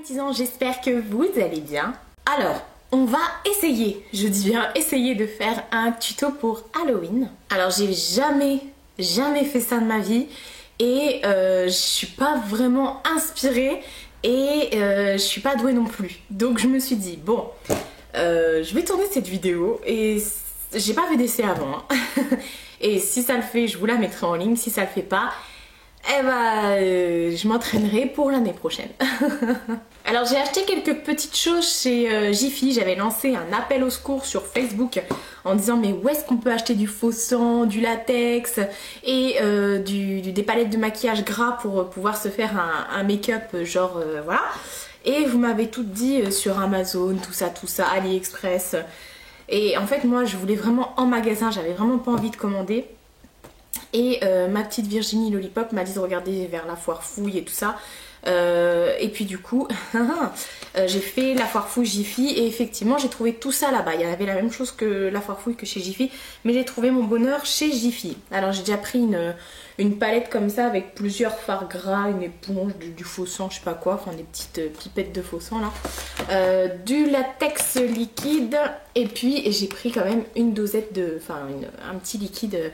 petits anges, j'espère que vous allez bien. Alors, on va essayer, je dis bien essayer de faire un tuto pour Halloween. Alors j'ai jamais fait ça de ma vie et je suis pas vraiment inspirée et je suis pas douée non plus. Donc je me suis dit bon, je vais tourner cette vidéo et j'ai pas fait d'essai avant. Hein. Et si ça le fait, je vous la mettrai en ligne. Si ça le fait pas, eh ben, je m'entraînerai pour l'année prochaine. Alors j'ai acheté quelques petites choses chez Jiffy. J'avais lancé un appel au secours sur Facebook en disant mais où est-ce qu'on peut acheter du faux sang, du latex et des palettes de maquillage gras pour pouvoir se faire un make-up genre voilà. Et vous m'avez toutes dit sur Amazon, tout ça, AliExpress. Et en fait moi je voulais vraiment en magasin, j'avais vraiment pas envie de commander. Et ma petite Virginie Lollipop m'a dit de regarder vers la foire fouille et tout ça. Et puis du coup, j'ai fait la foire fouille Jiffy et effectivement j'ai trouvé tout ça là-bas. Il y avait la même chose que la foire fouille que chez Jiffy, mais j'ai trouvé mon bonheur chez Jiffy. Alors j'ai déjà pris une palette comme ça avec plusieurs fards gras, une éponge, du faux sang, je sais pas quoi, enfin des petites pipettes de faux sang là. Du latex liquide et puis j'ai pris quand même une dosette un petit liquide.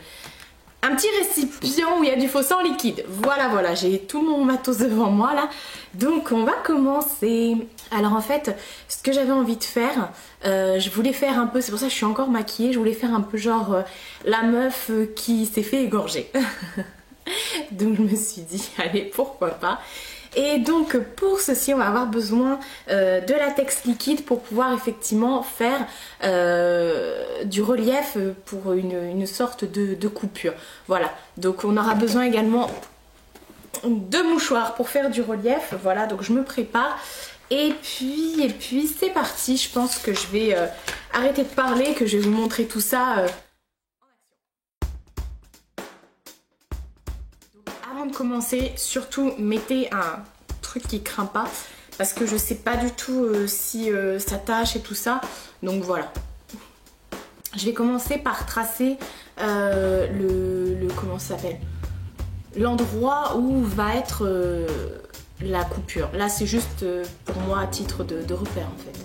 Un petit récipient où il y a du faux sang liquide. Voilà, j'ai tout mon matos devant moi là. Donc on va commencer. Alors en fait, ce que j'avais envie de faire, je voulais faire un peu, c'est pour ça que je suis encore maquillée, je voulais faire un peu genre la meuf qui s'est fait égorger. Donc je me suis dit, allez, pourquoi pas. Et donc pour ceci on va avoir besoin de latex liquide pour pouvoir effectivement faire du relief pour une sorte de coupure. Voilà, donc on aura besoin également de mouchoirs pour faire du relief. Voilà, donc je me prépare. Et puis c'est parti, je pense que je vais arrêter de parler, que je vais vous montrer tout ça. Avant de commencer, surtout mettez un truc qui craint pas parce que je sais pas du tout si ça tâche et tout ça. Donc voilà. Je vais commencer par tracer comment ça s'appelle, l'endroit où va être la coupure. Là c'est juste pour moi à titre de repère en fait.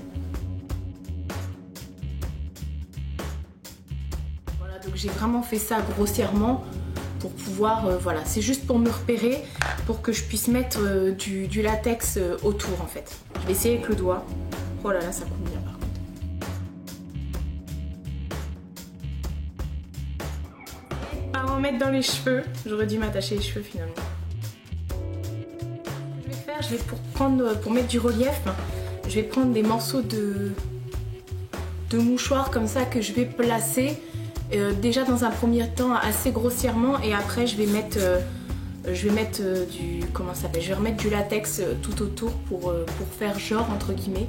Voilà, donc j'ai vraiment fait ça grossièrement. Pour pouvoir, voilà, c'est juste pour me repérer, pour que je puisse mettre du latex autour en fait. Je vais essayer avec le doigt. Oh là là, ça coupe bien par contre. Pas en mettre dans les cheveux, j'aurais dû m'attacher les cheveux finalement. Ce que je vais faire, pour mettre du relief, je vais prendre des morceaux de mouchoirs comme ça que je vais placer. Déjà dans un premier temps assez grossièrement et après je vais mettre comment ça s'appelle, je vais remettre du latex tout autour pour faire genre entre guillemets.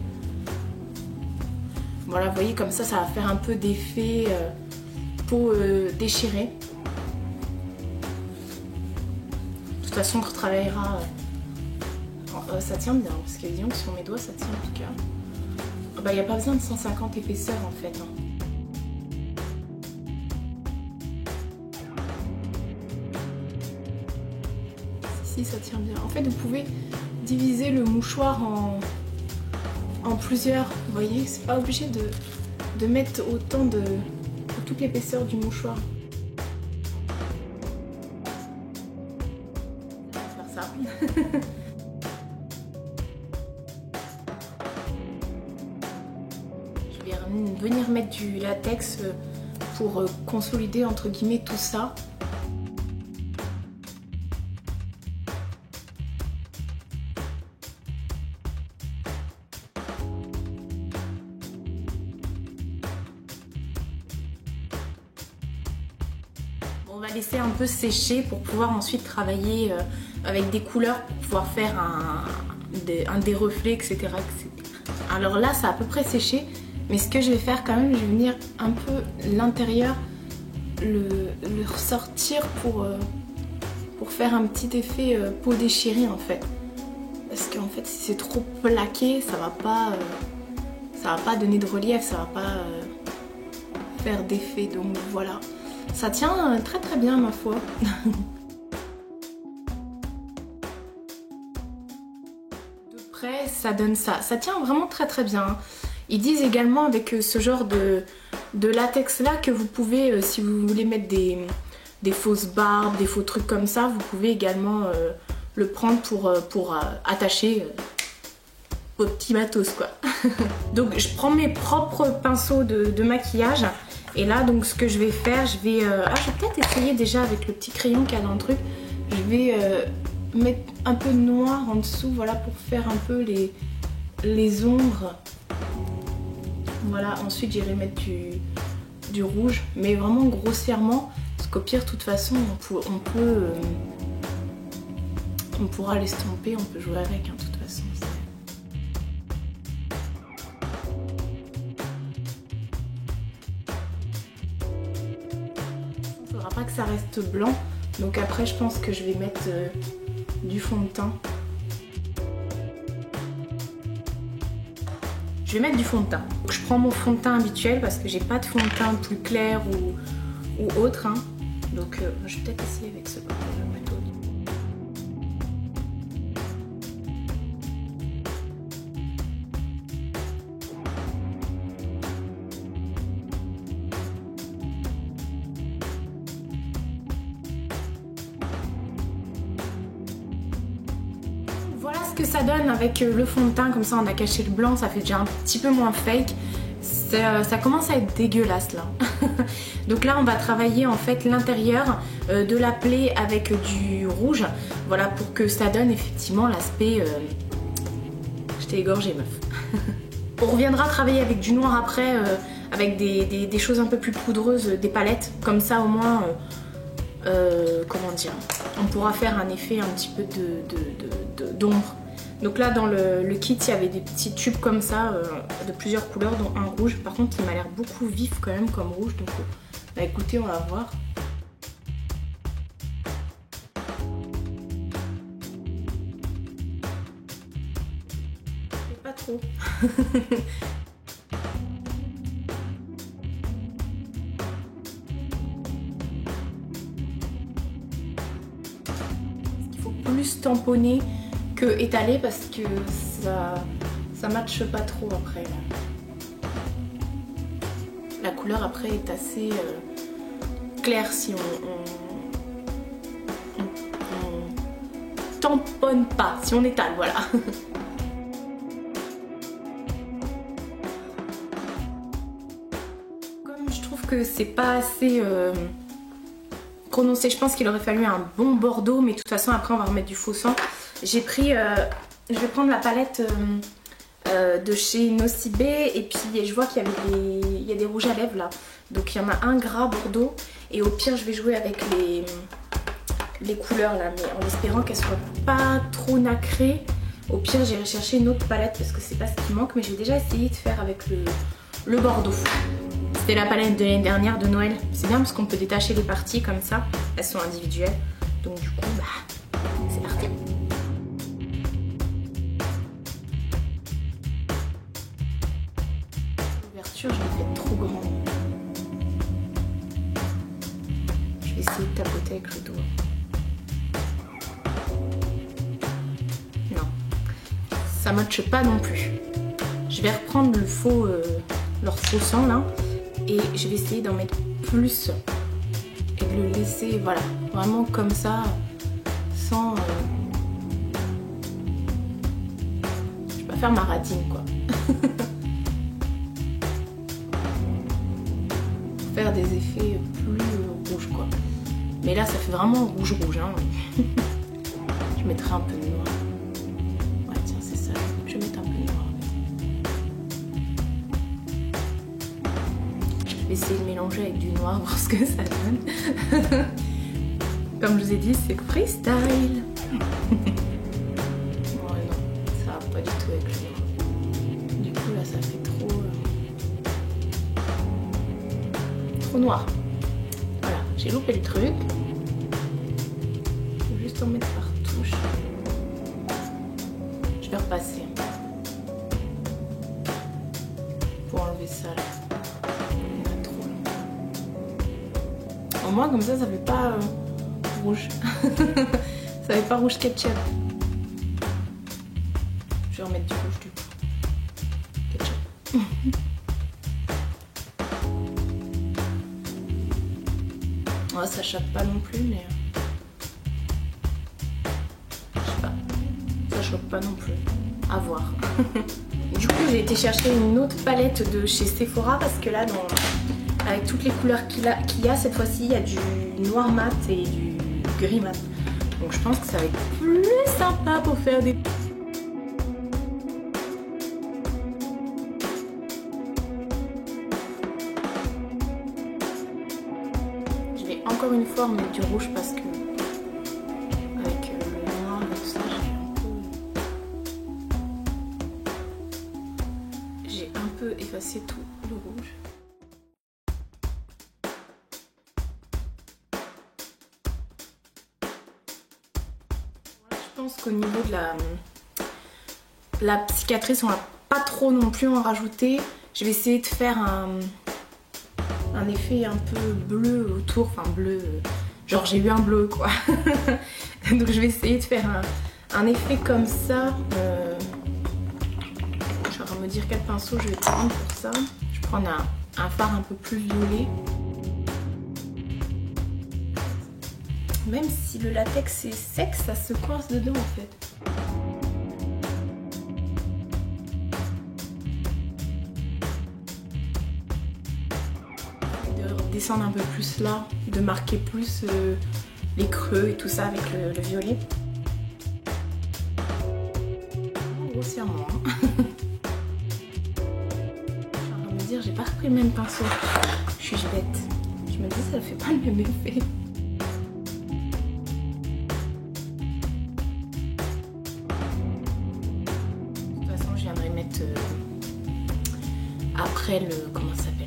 Voilà, vous voyez comme ça va faire un peu d'effet peau déchirée. De toute façon on retravaillera. Ça tient bien parce que disons que sur mes doigts ça tient en tout cas. Bah, il n'y a pas besoin de 150 épaisseurs en fait. Hein. Si ça tient bien. En fait vous pouvez diviser le mouchoir en plusieurs. Vous voyez, c'est pas obligé de mettre autant de toute l'épaisseur du mouchoir. On va faire ça. Je vais venir mettre du latex pour consolider entre guillemets tout ça. On va laisser un peu sécher pour pouvoir ensuite travailler avec des couleurs pour pouvoir faire des reflets, etc., etc. Alors là, ça a à peu près séché, mais ce que je vais faire quand même, je vais venir un peu l'intérieur, le ressortir pour faire un petit effet peau déchirée en fait. Parce qu'en fait, si c'est trop plaqué, ça va pas donner de relief, ça va pas faire d'effet. Donc voilà. Ça tient très très bien ma foi. De Après, ça donne ça. Ça tient vraiment très très bien, hein. Ils disent également avec ce genre de latex là que vous pouvez, si vous voulez mettre des fausses barbes, des faux trucs comme ça, vous pouvez également le prendre pour attacher votre petit matos quoi. Donc je prends mes propres pinceaux de maquillage. Et là donc ce que je vais faire, je vais peut-être essayer déjà avec le petit crayon qu'il y a dans le truc. Je vais mettre un peu de noir en dessous, voilà, pour faire un peu les ombres. Voilà, ensuite j'irai mettre du rouge, mais vraiment grossièrement, parce qu'au pire, de toute façon, on pourra l'estomper, on peut jouer avec, hein, de toute façon. Il ne faudra pas que ça reste blanc, donc après je pense que je vais mettre du fond de teint. Je vais mettre du fond de teint. Donc, je prends mon fond de teint habituel parce que j'ai pas de fond de teint plus clair ou autre, hein. Donc je vais peut-être essayer avec ce bordel plutôt. Voilà ce que ça donne avec le fond de teint, comme ça on a caché le blanc, ça fait déjà un petit peu moins fake. Ça commence à être dégueulasse là. Donc là on va travailler en fait l'intérieur de la plaie avec du rouge, voilà, pour que ça donne effectivement l'aspect... Je t'ai égorgé meuf. On reviendra travailler avec du noir après, avec des choses un peu plus poudreuses, des palettes, comme ça au moins... comment dire, on pourra faire un effet un petit peu d'ombre. Donc là dans le kit il y avait des petits tubes comme ça de plusieurs couleurs dont un rouge. Par contre il m'a l'air beaucoup vif quand même comme rouge, donc bah écoutez, on va voir. Pas trop. Il faut plus tamponner que étaler parce que ça matche pas trop après là. La couleur après est assez claire si on tamponne pas, si on étale, voilà. Comme je trouve que c'est pas assez prononcé, je pense qu'il aurait fallu un bon bordeaux, mais de toute façon après on va remettre du faux sang. J'ai pris, je vais prendre la palette de chez Nocibé et puis je vois qu'il y a des rouges à lèvres là. Donc il y en a un gras bordeaux et au pire je vais jouer avec les couleurs là, mais en espérant qu'elles soient pas trop nacrées. Au pire j'irai chercher une autre palette parce que c'est pas ce qui manque, mais j'ai déjà essayé de faire avec le bordeaux. C'était la palette de l'année dernière de Noël. C'est bien parce qu'on peut détacher les parties comme ça, elles sont individuelles. Donc du coup, bah, c'est parti. L'ouverture, je l'ai faite trop grande. Je vais essayer de tapoter avec le doigt. Non, ça matche pas non plus. Je vais reprendre leur faux sang là. Et je vais essayer d'en mettre plus et de le laisser, voilà, vraiment comme ça, sans... Je vais pas faire ma radine, quoi. Faire des effets plus rouges, quoi. Mais là, ça fait vraiment rouge-rouge, hein. Je mettrai un peu de noir. Ouais, tiens, c'est ça. Je vais mettre un peu de noir. Je vais essayer de mélanger avec du noir, voir ce que ça donne. Comme je vous ai dit, c'est freestyle. Ouais, non, ça va pas du tout avec le noir. Du coup, là, ça fait trop noir. Voilà, j'ai loupé le truc. Je vais juste en mettre par touche. Je vais repasser pour enlever ça là. Au moins comme ça fait pas rouge. Ça fait pas rouge ketchup. Je vais remettre du rouge du coup. Ketchup. Oh, ça choque pas non plus, mais je sais pas, ça choque pas non plus. À voir. Du coup, j'ai été chercher une autre palette de chez Sephora parce que là, avec toutes les couleurs qu'il y a, cette fois-ci, il y a du noir mat et du gris mat. Donc je pense que ça va être plus sympa pour faire des... Je vais encore une fois remettre du rouge parce que avec le noir et tout ça, j'ai un peu effacé tout le rouge. Je pense qu'au niveau de la cicatrice, on va pas trop non plus en rajouter. Je vais essayer de faire un effet un peu bleu autour, enfin bleu, genre j'ai eu un bleu quoi. Donc je vais essayer de faire un effet comme ça. Je suis en train de me dire quel pinceau je vais prendre pour ça. Je vais prendre un fard un peu plus violet. Même si le latex est sec, ça se coince dedans en fait. De descendre un peu plus là, de marquer plus les creux et tout ça avec le violet. Grossièrement. Je suis en train de me dire, j'ai pas repris le même pinceau. Je suis bête. Je me dis, ça fait pas le même effet. Après le... comment ça s'appelle?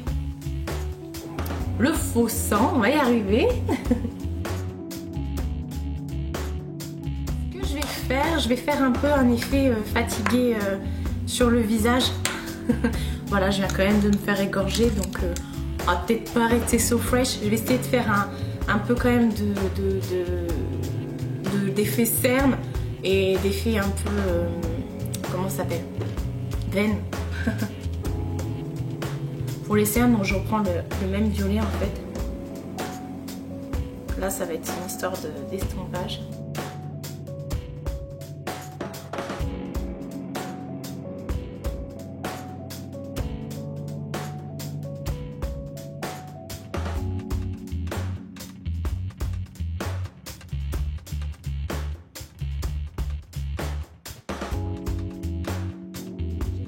Le faux sang, on va y arriver. Ce que je vais faire un peu un effet fatigué sur le visage. Voilà, je viens quand même de me faire égorger, donc on va peut-être pas arrêter so fresh. Je vais essayer de faire un peu quand même d'effet cerne et d'effet un peu... comment ça s'appelle? Veine. Pour les cernes, donc je reprends le même violet en fait. Là, ça va être une histoire d'estompage.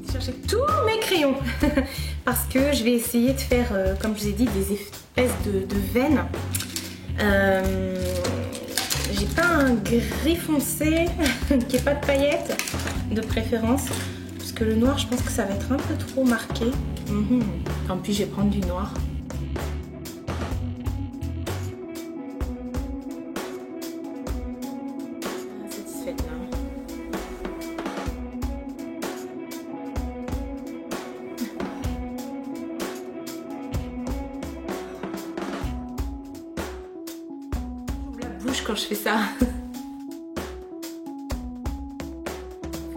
J'ai cherché tous mes crayons. Parce que je vais essayer de faire, comme je vous ai dit, des espèces de veines. J'ai pas un gris foncé, qui n'ait pas de paillettes, de préférence. Parce que le noir, je pense que ça va être un peu trop marqué. En plus, je vais prendre du noir. Satisfaite là. Quand je fais ça.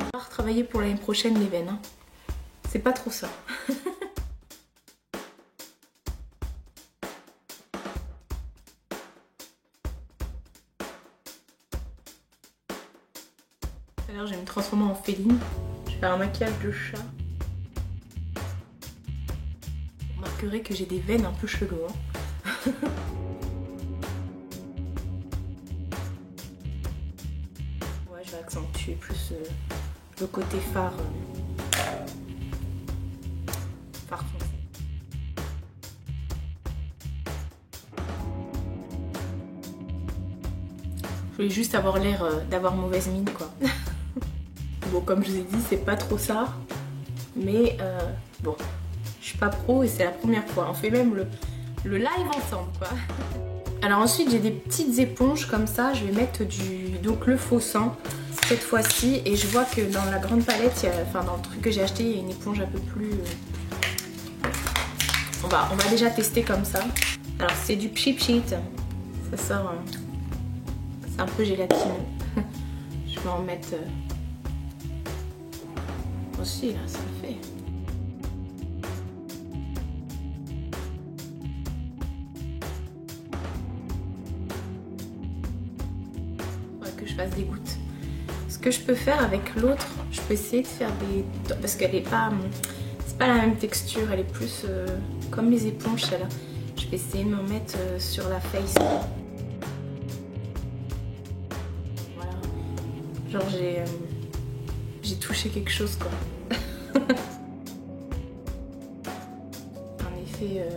On va retravailler pour l'année prochaine les veines. Hein. C'est pas trop ça. Tout à l'heure, je vais me transformer en féline. Je vais faire un maquillage de chat. Vous remarquerez que j'ai des veines un peu chelou. Hein. Je vais accentuer plus le côté fard foncé. Je voulais juste avoir l'air d'avoir mauvaise mine quoi. Bon, comme je vous ai dit, c'est pas trop ça, mais bon, je suis pas pro et c'est la première fois. On fait même le live ensemble quoi. Alors ensuite j'ai des petites éponges comme ça, je vais mettre donc le faux sang cette fois-ci et je vois que dans la grande palette, enfin dans le truc que j'ai acheté, il y a une éponge un peu plus... On va déjà tester comme ça. Alors c'est du Cheap Sheet, ça sort, c'est un peu gélatineux. Je vais en mettre Aussi là, ça le fait. Faudrait que je fasse des gouttes. Ce que je peux faire avec l'autre, je peux essayer de faire des... Parce qu'elle est pas... C'est pas la même texture, elle est plus comme les éponges celle-là. Je vais essayer de m'en mettre sur la face. Voilà. Genre j'ai touché quelque chose quoi. En effet,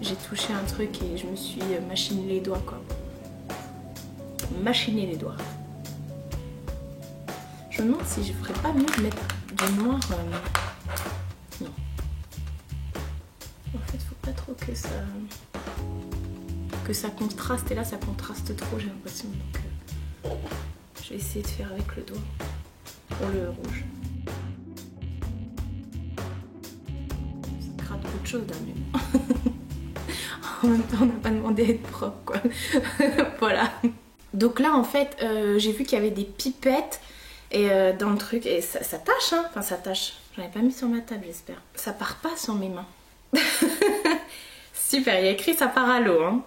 j'ai touché un truc et je me suis machiné les doigts quoi. Machiner les doigts. Je me demande si je ferais pas mieux de mettre du noir. Non. En fait, faut pas trop que ça contraste. Et là, ça contraste trop, j'ai l'impression. Donc, je vais essayer de faire avec le doigt pour le rouge. Ça gratte beaucoup de choses là, mais bon. En même temps, on n'a pas demandé à être propre, quoi. Voilà. Donc là, en fait, j'ai vu qu'il y avait des pipettes et dans le truc. Et ça tâche, hein. Enfin, ça tâche. J'en ai pas mis sur ma table, j'espère. Ça part pas sur mes mains. Super, il y a écrit ça part à l'eau, hein.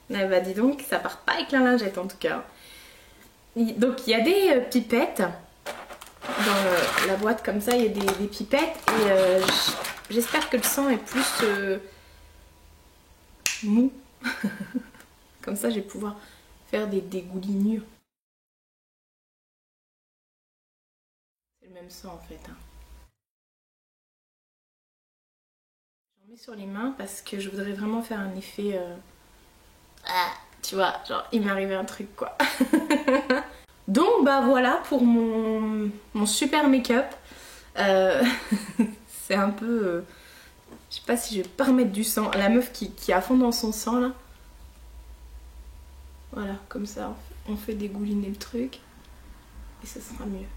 Eh bah dis donc, ça part pas avec la lingette en tout cas. Donc il y a des pipettes. Dans la boîte comme ça, il y a des pipettes. Et j'espère que le sang est plus mou. Comme ça, je vais pouvoir faire des dégoulinures. C'est le même sang en fait. Hein. J'en mets sur les mains parce que je voudrais vraiment faire un effet... tu vois, genre il m'est arrivé un truc quoi. Donc bah voilà pour mon super make-up. C'est un peu... je sais pas si je vais pas remettre du sang. La meuf qui est à fond dans son sang là. Voilà, comme ça on fait dégouliner le truc et ce sera mieux.